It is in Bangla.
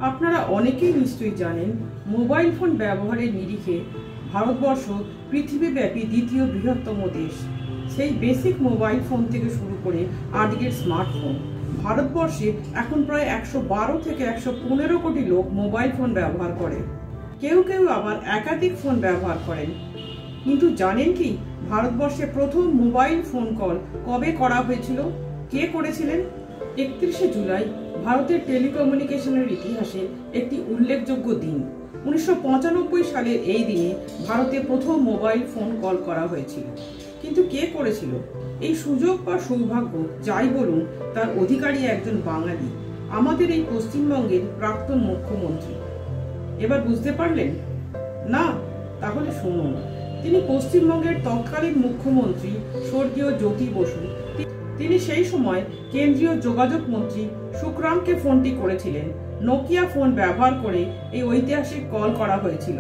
আপনারা অনেকেই নিশ্চয়ই জানেন, মোবাইল ফোন ব্যবহারের নিরিখে ভারতবর্ষ পৃথিবীব্যাপী দ্বিতীয় বৃহত্তম দেশ। সেই বেসিক মোবাইল ফোন থেকে শুরু করে আজকের স্মার্টফোন, ভারতবর্ষে এখন প্রায় 112 থেকে 115 কোটি লোক মোবাইল ফোন ব্যবহার করে। কেউ কেউ আবার একাধিক ফোন ব্যবহার করেন। কিন্তু জানেন কি, ভারতবর্ষে প্রথম মোবাইল ফোন কল কবে করা হয়েছিল? কে করেছিলেন? 31শে জুলাই ভারতের টেলিকমিউনিকেশনের ইতিহাসে একটি উল্লেখযোগ্য দিন। 1995 সালের এই দিনে ভারতে প্রথম মোবাইল ফোন কল করা হয়েছিল। কিন্তু কে করেছিল? এই সুযোগ বা সৌভাগ্য যাই বলুন, তার অধিকারী একজন বাঙালি, আমাদের এই পশ্চিমবঙ্গের প্রাক্তন মুখ্যমন্ত্রী। এবার বুঝতে পারলেন না? তাহলে শুনুন। তিনি পশ্চিমবঙ্গের তৎকালীন মুখ্যমন্ত্রী স্বর্গীয় জ্যোতি বসু। তিনি সেই সময় কেন্দ্রীয় যোগাযোগ মন্ত্রী সুখরামকে ফোনটি করেছিলেন। নোকিয়া ফোন ব্যবহার করে এই ঐতিহাসিক কল করা হয়েছিল।